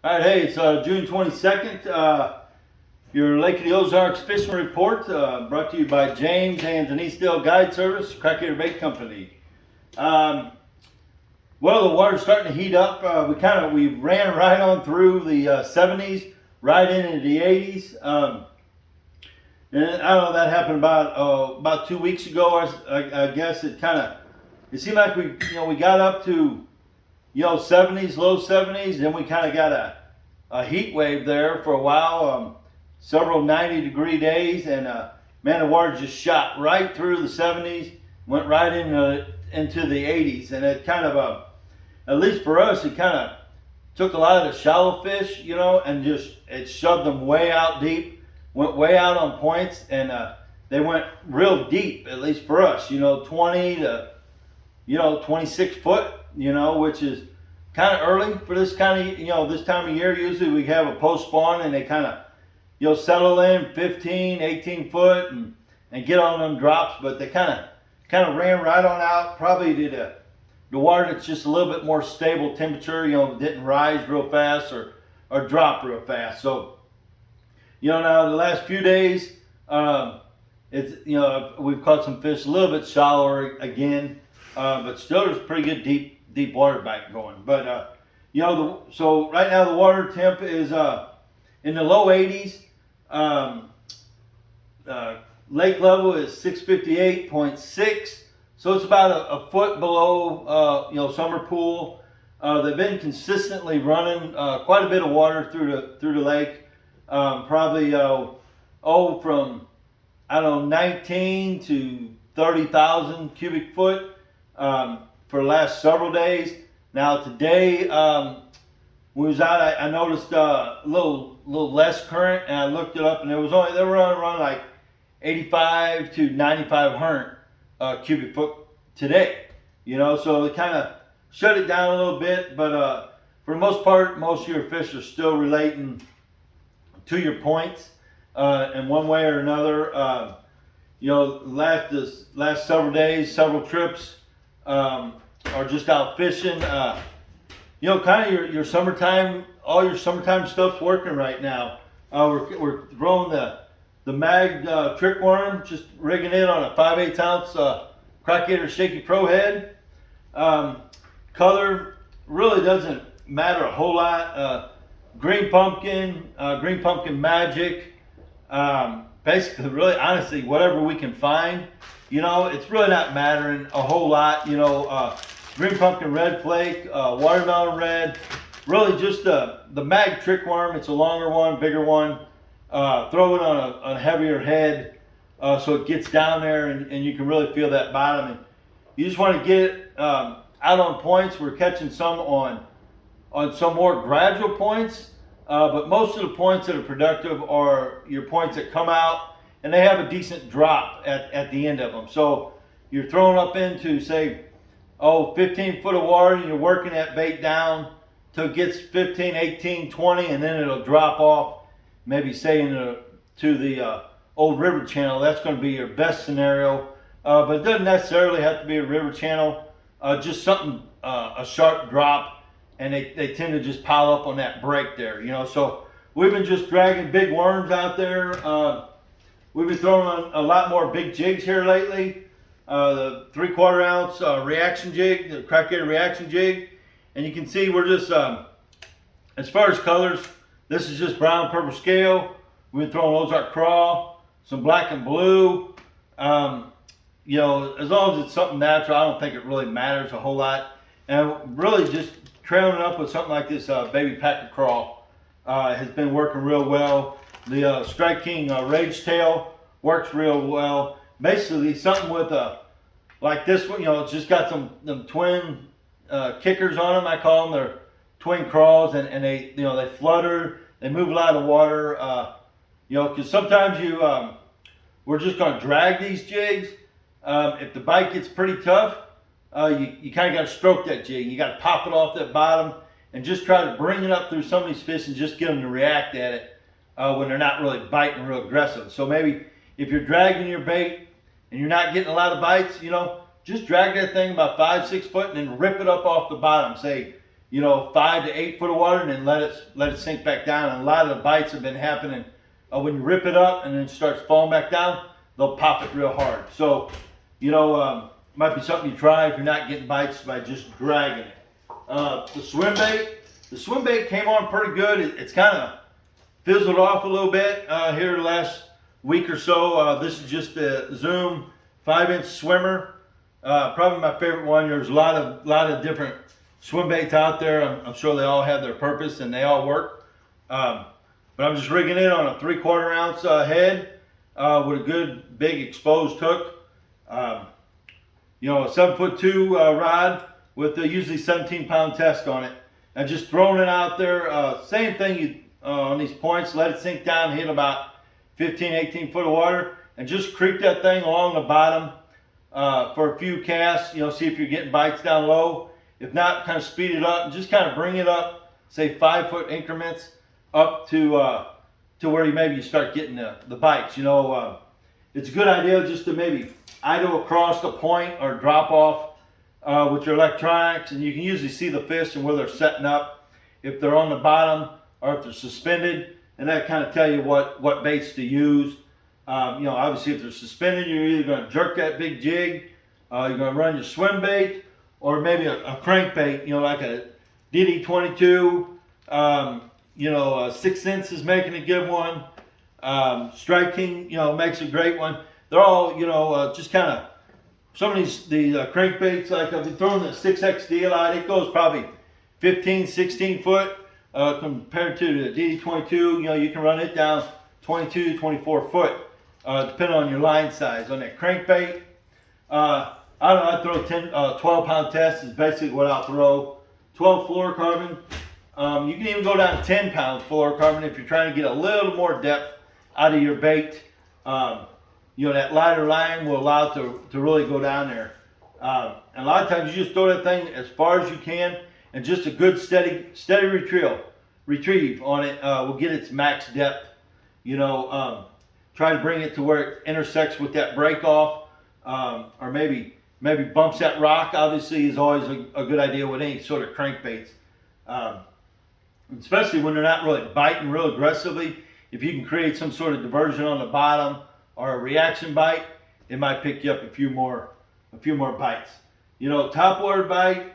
All right, hey, it's June 22nd. Your Lake of the Ozarks fishing report brought to you by James and Denise Dale Guide Service, Crappie Bait Company. Um, well, the water's starting to heat up. We ran right on through the 70s, right into the 80s. And I don't know, that happened about 2 weeks ago. I guess it seemed like we got up to 70s, low 70s. Then we kind of got a heat wave there for a while, several 90-degree days, and man, the water just shot right through the 70s, went right into the 80s, and it kind of, at least for us, it kind of took a lot of the shallow fish, and it shoved them way out deep, went way out on points, and they went real deep, at least for us, 20 to 26 foot, which is kind of early for this kind of, this time of year. Usually we have a post spawn and they kind of, settle in 15, 18 foot and get on them drops, but they kind of ran right on out, probably to the water that's just a little bit more stable temperature, didn't rise real fast or drop real fast. So, now the last few days, we've caught some fish a little bit shallower again, but still there's pretty good deep water back going. But so right now the water temp is in the low 80s. Lake level is 658.6, so it's about a foot below summer pool. They've been consistently running quite a bit of water through the lake, probably from 19 to 30,000 cubic foot for the last several days. Now today, when we was out, I noticed a little less current, and I looked it up, and they were running like 85 to 9,500 cubic foot today. So it kind of shut it down a little bit, but for the most part, most of your fish are still relating to your points in one way or another. Last several days, several trips are just out fishing. Kind of your summertime, all your summertime stuff's working right now. We're throwing the mag trick worm, just rigging it on a 5/8 ounce Crappie Shaky Pro head. Color really doesn't matter a whole lot. Green pumpkin magic. Basically, really, honestly, whatever we can find. It's really not mattering a whole lot. Green pumpkin red flake, watermelon red. Really just the mag trick worm. It's a longer one, bigger one. Throw it on a heavier head so it gets down there and you can really feel that bottom. And you just want to get it out on points. We're catching some on some more gradual points, but most of the points that are productive are your points that come out and they have a decent drop at the end of them. So you're throwing up into, say, 15 foot of water, and you're working that bait down till it gets 15, 18, 20, and then it'll drop off, maybe say to the old river channel. That's going to be your best scenario, but it doesn't necessarily have to be a river channel, just something, a sharp drop, and they tend to just pile up on that break there, So we've been just dragging big worms out there. We've been throwing a lot more big jigs here lately. The 3/4 ounce reaction jig, the Crappie reaction jig, and you can see we're just, as far as colors, this is just brown purple scale. We've been throwing Ozark crawl, some black and blue. As long as it's something natural, I don't think it really matters a whole lot. And really just trailing up with something like this baby packer crawl has been working real well. The Strike King Rage Tail works real well. Basically, something with like this one, it's just got them twin kickers on them. I call them. They're twin crawls, and they flutter. They move a lot of water. Because sometimes we're just going to drag these jigs. If the bite gets pretty tough, you kind of got to stroke that jig. You got to pop it off that bottom and just try to bring it up through some of these fish and just get them to react at it when they're not really biting real aggressive. So maybe if you're dragging your bait and you're not getting a lot of bites, just drag that thing about 5-6 foot and then rip it up off the bottom. Say you know, 5 to 8 foot of water, and then let it sink back down. And a lot of the bites have been happening when you rip it up and then it starts falling back down. They'll pop it real hard. So, you know, might be something you try if you're not getting bites by just dragging it. The swim bait came on pretty good. It's kind of fizzled off a little bit here the last week or so. This is just the Zoom 5-inch swimmer. Probably my favorite one. There's a lot of different swim baits out there. I'm sure they all have their purpose and they all work. But I'm just rigging it on a 3/4 ounce head with a good big exposed hook. You know, a 7'2" rod with usually 17-pound test on it. And just throwing it out there. Same thing on these points. Let it sink down, hit about 15, 18 foot of water, and just creep that thing along the bottom for a few casts. You know, see if you're getting bites down low. If not, kind of speed it up and just kind of bring it up, say 5 foot increments up to where you start getting the bites. You know, it's a good idea just to maybe idle across the point or drop off with your electronics, and you can usually see the fish and where they're setting up, if they're on the bottom or if they're suspended, and that kind of tell you what baits to use. You know, obviously if they're suspended, you're either going to jerk that big jig, you're going to run your swim bait, or maybe a crankbait, you know, like a DD22, you know, 6 cents is making a good one. Strike King, you know, makes a great one. They're all, you know, just kind of, some of the crankbaits, like I've been throwing the 6XD a lot. It goes probably 15, 16 foot compared to the DD22. You know, you can run it down 22, 24 foot, depending on your line size. On that crankbait, I don't know, I throw 12-pound test is basically what I'll throw. 12 fluorocarbon. You can even go down to 10-pound fluorocarbon if you're trying to get a little more depth out of your bait. You know, that lighter line will allow it to really go down there. And a lot of times you just throw that thing as far as you can, and just a good steady retrieve on it will get its max depth. You know, try to bring it to where it intersects with that break off, or maybe bumps that rock. Obviously is always a good idea with any sort of crankbaits. Especially when they're not really biting real aggressively. If you can create some sort of diversion on the bottom or a reaction bite, it might pick you up a few more bites. You know, topwater bite,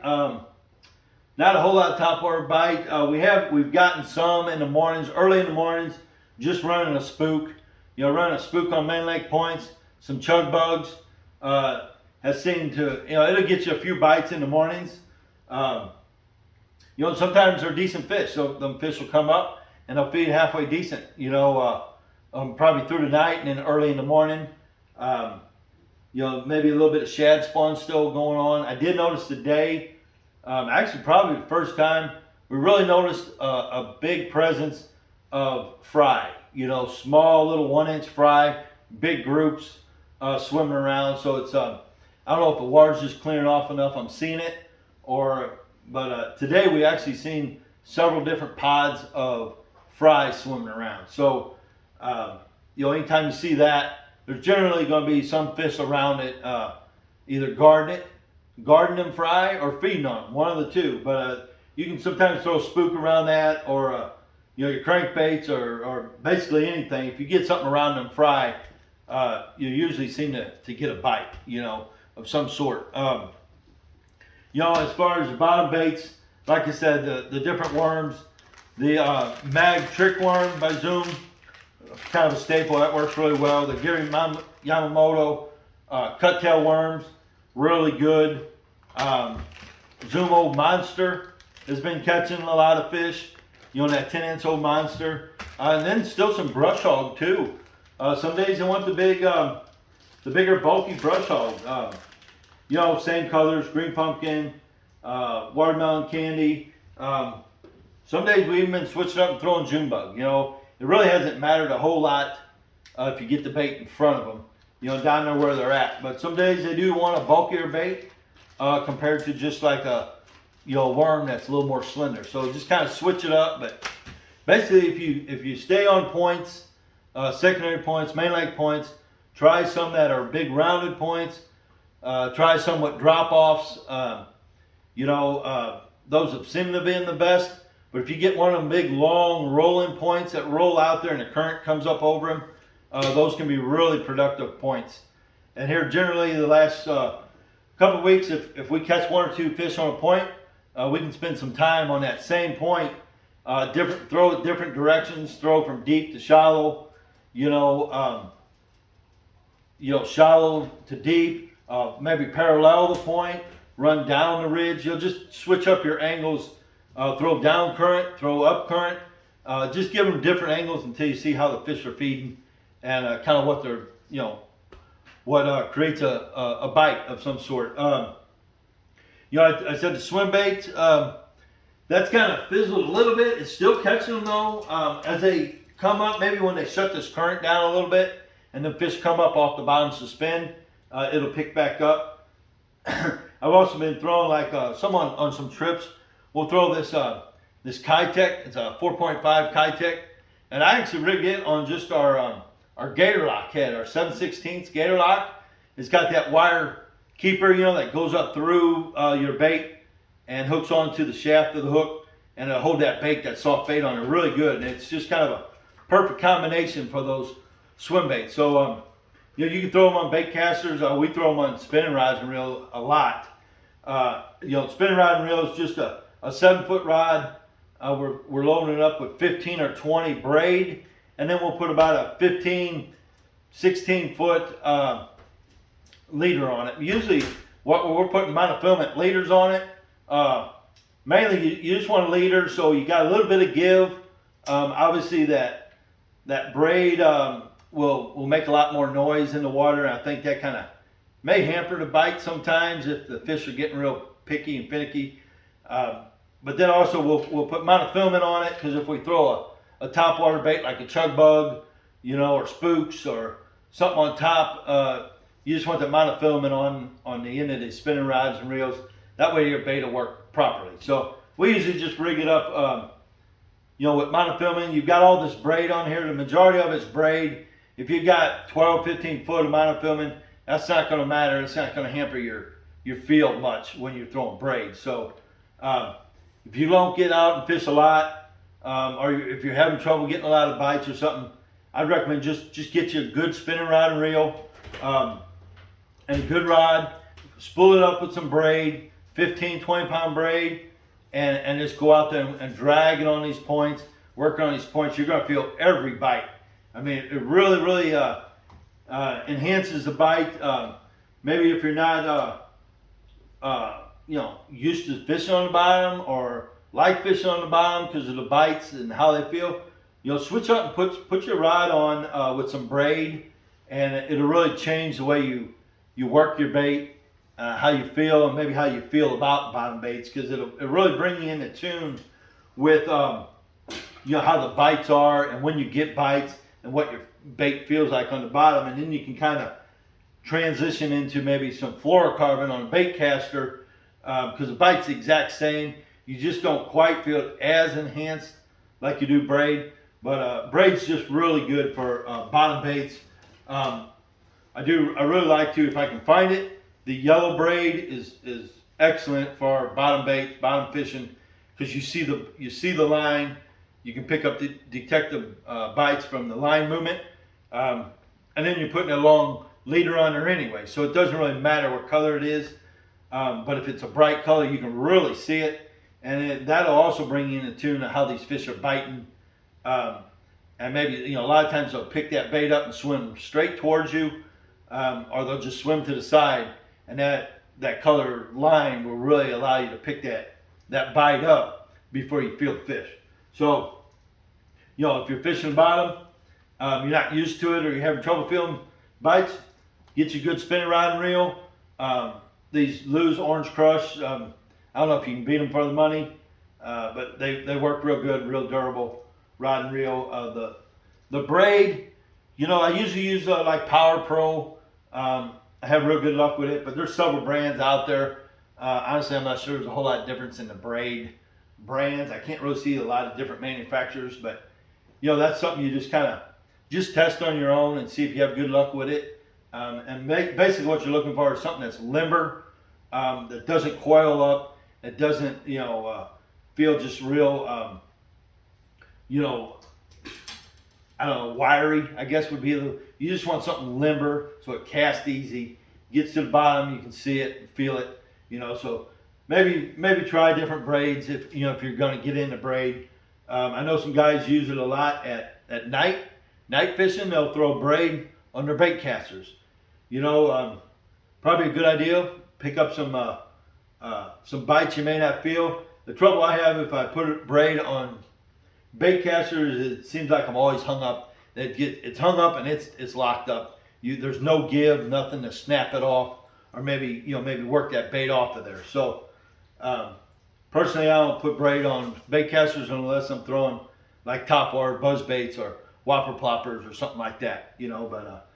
not a whole lot of topwater bite. We've gotten some in the mornings, early in the mornings, just running a spook. You know, running a spook on main lake points, some chug bugs. Has seemed to, you know, it'll get you a few bites in the mornings. You know, sometimes they're decent fish, so them fish will come up and they'll feed halfway decent. You know, probably through the night and then early in the morning. You know, maybe a little bit of shad spawn still going on. I did notice today, actually probably the first time, we really noticed a big presence of fry. You know, small little 1-inch fry, big groups swimming around. So it's, I don't know if the water's just clearing off enough, I'm seeing it, but today we actually seen several different pods of fry swimming around. So, you know, anytime you see that, there's generally going to be some fish around it, either guarding them fry, or feeding on them, one of the two. But you can sometimes throw a spook around that, or you know, your crankbaits, or basically anything. If you get something around them fry, you usually seem to get a bite, you know, of some sort. You know, as far as the bottom baits, like I said, the different worms, the mag trick worm by Zoom, kind of a staple that works really well. The Gary Yamamoto cut tail worms, really good. Zoom Old Monster has been catching a lot of fish, you know, that 10-inch Old Monster. And then still some brush hog too. Some days I want the bigger bulky brush hog. You know, same colors, green pumpkin, watermelon candy. Some days we've even been switching up and throwing June bug. You know, it really hasn't mattered a whole lot if you get the bait in front of them, you know, down there where they're at. But some days they do want a bulkier bait compared to just like a, you know, worm that's a little more slender. So just kind of switch it up. But basically, if you stay on points, secondary points, main lake points, try some that are big rounded points. Try some with drop offs. You know, those have seemed to be the best. But if you get one of them big, long, rolling points that roll out there and the current comes up over them, those can be really productive points. And here, generally, the last couple of weeks, if we catch 1 or 2 fish on a point, we can spend some time on that same point. Throw it different directions, throw from deep to shallow, shallow to deep, maybe parallel the point, run down the ridge. You'll just switch up your angles, throw down current, throw up current. Just give them different angles until you see how the fish are feeding and kind of what they're, what creates a bite of some sort. I said the swim bait, that's kind of fizzled a little bit. It's still catching them though. As they come up, maybe when they shut this current down a little bit and the fish come up off the bottom suspend, it'll pick back up. I've also been throwing like some on some trips. We'll throw this this Kitech. It's a 4.5 Kitech, and I actually rigged it on just our gator lock head, our 7/16 gator lock. It's got that wire keeper, that goes up through your bait and hooks onto the shaft of the hook, and it'll hold that bait, that soft bait on it really good. And it's just kind of a perfect combination for those swim baits. So you can throw them on bait casters. We throw them on spinning rods and reel a lot. Spinning rod and reel is just a 7-foot rod. We're loading it up with 15 or 20 braid, and then we'll put about a 15, 16-foot leader on it. Usually, we're putting monofilament leaders on it. Mainly, you just want a leader, so you got a little bit of give. Obviously, that braid will make a lot more noise in the water, and I think that kind of may hamper the bite sometimes if the fish are getting real picky and finicky. But then also we'll put monofilament on it, because if we throw a topwater bait like a chug bug, or spooks or something on top, you just want the monofilament on the end of the spinning rods and reels. That way your bait will work properly. So we usually just rig it up, with monofilament. You've got all this braid on here. The majority of it's braid. If you've got 12, 15 foot of monofilament, that's not going to matter. It's not going to hamper your field much when you're throwing braid. So if you don't get out and fish a lot, or if you're having trouble getting a lot of bites or something, I'd recommend just get you a good spinning rod and reel, and a good rod. Spool it up with some braid, 15, 20-pound braid, and just go out there and drag it on these points, work on these points. You're going to feel every bite. I mean, it really, really enhances the bite. Maybe if you're not, used to fishing on the bottom or like fishing on the bottom because of the bites and how they feel, switch up and put your rod on with some braid, and it'll really change the way you work your bait, how you feel, and maybe how you feel about bottom baits, because it'll really bring you into tune with how the bites are and when you get bites and what your bait feels like on the bottom. And then you can kind of transition into maybe some fluorocarbon on a bait caster, because the bite's the exact same. You just don't quite feel it as enhanced like you do braid. But braid's just really good for bottom baits. I really like to, if I can find it, the yellow braid is excellent for bottom baits, bottom fishing, because you see the line. You can detect the bites from the line movement, and then you're putting a long leader on there anyway, so it doesn't really matter what color it is. But if it's a bright color, you can really see it, and that'll also bring you into tune to how these fish are biting. And maybe a lot of times they'll pick that bait up and swim straight towards you, or they'll just swim to the side, and that color line will really allow you to pick that bite up before you feel the fish. So, if you're fishing the bottom, you're not used to it, or you're having trouble feeling bites, get you a good spinning rod and reel. These Lou's Orange Crush, I don't know if you can beat them for the money, but they work real good, real durable rod and reel. The braid, I usually use like Power Pro. I have real good luck with it, but there's several brands out there. Honestly, I'm not sure there's a whole lot of difference in the braid brands. I can't really see a lot of different manufacturers, but that's something you just kind of test on your own and see if you have good luck with it. And basically what you're looking for is something that's limber, that doesn't coil up, It doesn't, feel just real, I don't know, wiry, I guess would be you just want something limber so it casts easy, gets to the bottom, you can see it and feel it, so maybe try different braids if you're going to get into braid. I know some guys use it a lot at night fishing. They'll throw a braid on their bait casters. Probably a good idea. Pick up some bites you may not feel. The trouble I have if I put a braid on bait casters, it seems like I'm always hung up. It's hung up and it's locked up. There's no give, nothing to snap it off, or maybe work that bait off of there. So personally, I don't put braid on bait casters unless I'm throwing like topwater buzz baits or whopper ploppers or something like that. But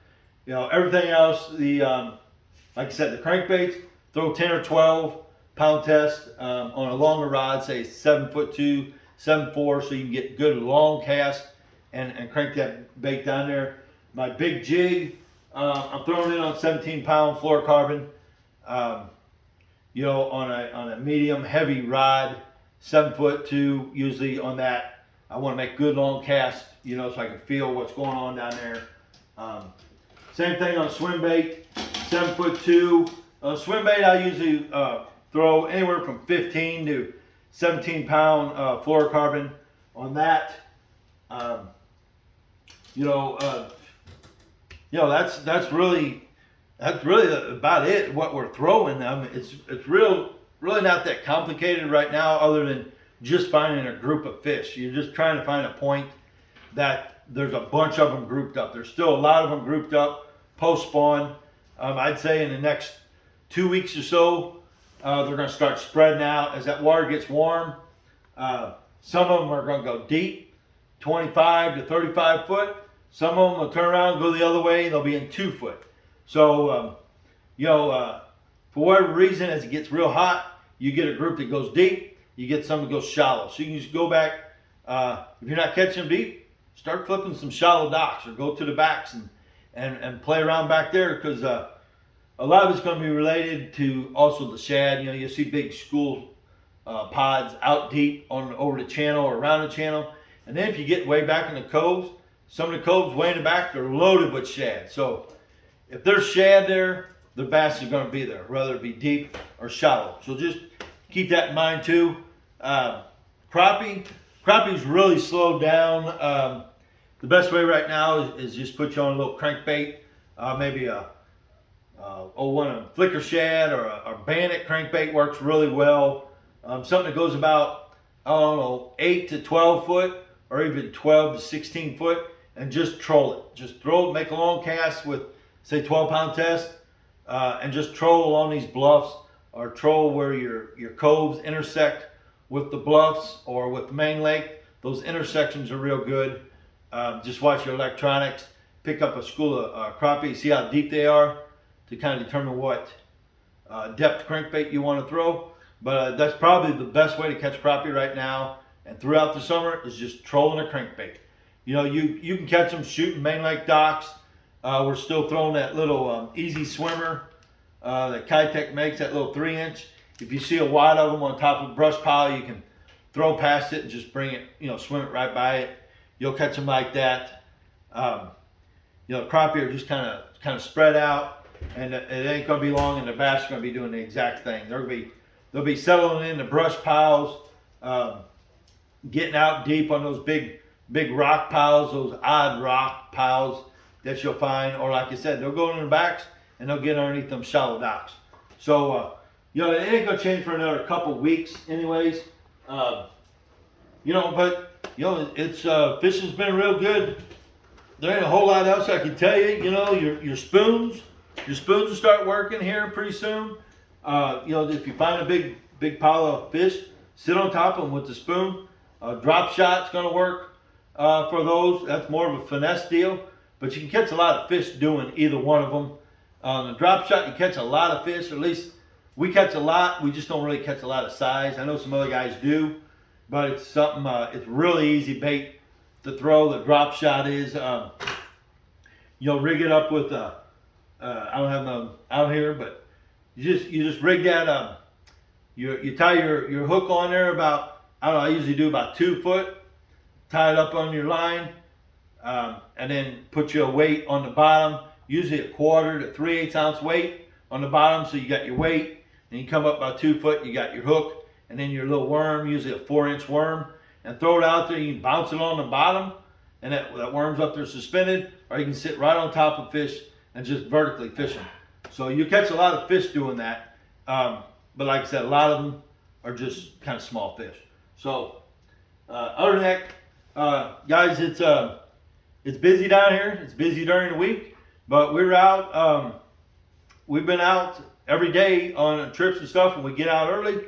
everything else, like I said, the crankbaits, throw 10 or 12 pound test on a longer rod, say 7'2", 7'4", so you can get good long cast and crank that bait down there. My big jig, I'm throwing it on 17-pound fluorocarbon, on a medium heavy rod, 7'2", usually on that. I want to make good long casts, so I can feel what's going on down there. Same thing on swim bait, 7'2". On swim bait, I usually throw anywhere from 15 to 17-pound fluorocarbon on that. That's really about it. What we're throwing. It's really not that complicated right now, other than just finding a group of fish. You're just trying to find a point that there's a bunch of them grouped up. There's still a lot of them grouped up post spawn. I'd say in the next 2 weeks or so, they're going to start spreading out as that water gets warm. Some of them are going to go deep, 25 to 35 foot. Some of them will turn around and go the other way. They'll be in 2 foot. So, for whatever reason, as it gets real hot, you get a group that goes deep. You get some that goes shallow. So you can just go back. If you're not catching them deep, start flipping some shallow docks or go to the backs and play around back there, because a lot of it's going to be related to also the shad. You see big school pods out deep over the channel or around the channel. And then if you get way back in the coves, some of the coves way in the back, they're loaded with shad. So if there's shad there, the bass is going to be there, whether it be deep or shallow. So just keep that in mind too. Crappie's really slowed down. The best way right now is just put you on a little crankbait, maybe a flicker shad or a bandit crankbait works really well. Something that goes about, 8 to 12 foot or even 12 to 16 foot, and just troll it. Just throw it, make a long cast with, say, 12-pound test, and just troll along these bluffs, or troll where your coves intersect with the bluffs or with the main lake. Those intersections are real good. Just watch your electronics, pick up a school of crappie, see how deep they are to kind of determine what depth crankbait you want to throw. But that's probably the best way to catch crappie right now and throughout the summer is just trolling a crankbait. You can catch them shooting main lake docks. We're still throwing that little easy swimmer that Kitech makes, that little 3-inch. If you see a wad of them on top of a brush pile, you can throw past it and just bring it, swim it right by it. You'll catch them like that. Crappie are just kind of spread out, and it ain't going to be long, and the bass are going to be doing the exact thing. They'll be settling in the brush piles, getting out deep on those big rock piles, those odd rock piles that you'll find. Or like I said, they'll go in the backs and they'll get underneath them shallow docks. So, it ain't going to change for another couple weeks anyways. But it's fishing's been real good. There ain't a whole lot else I can tell you. Your spoons will start working here pretty soon. If you find a big pile of fish, sit on top of them with the spoon. Drop shot's going to work for those. That's more of a finesse deal, but you can catch a lot of fish doing either one of them. The drop shot, you catch a lot of fish. Or at least we catch a lot. We just don't really catch a lot of size. I know some other guys do, but it's something. It's really easy bait to throw. The drop shot is. Rig it up with. I don't have them out here, but you just rig that. You tie your hook on there about, I don't know, I usually do about 2 foot, tie it up on your line, and then put your weight on the bottom, usually a 1/4 to 3/8 ounce weight on the bottom, so you got your weight, and you come up about 2 foot, you got your hook, and then your little worm, usually a 4-inch worm, and throw it out there. You can bounce it on the bottom, and that worm's up there suspended, or you can sit right on top of fish and just vertically fish them. So you catch a lot of fish doing that, but like I said, a lot of them are just kind of small fish. So other than that, guys, it's busy down here. It's busy during the week, but we're out. We've been out every day on trips and stuff, and we get out early.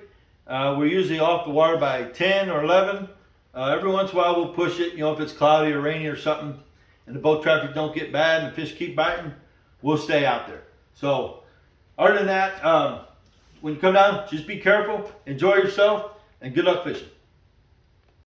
We're usually off the water by 10 or 11. Every once in a while we'll push it, if it's cloudy or rainy or something, and the boat traffic don't get bad and the fish keep biting, we'll stay out there. So other than that, when you come down, just be careful, enjoy yourself, and good luck fishing.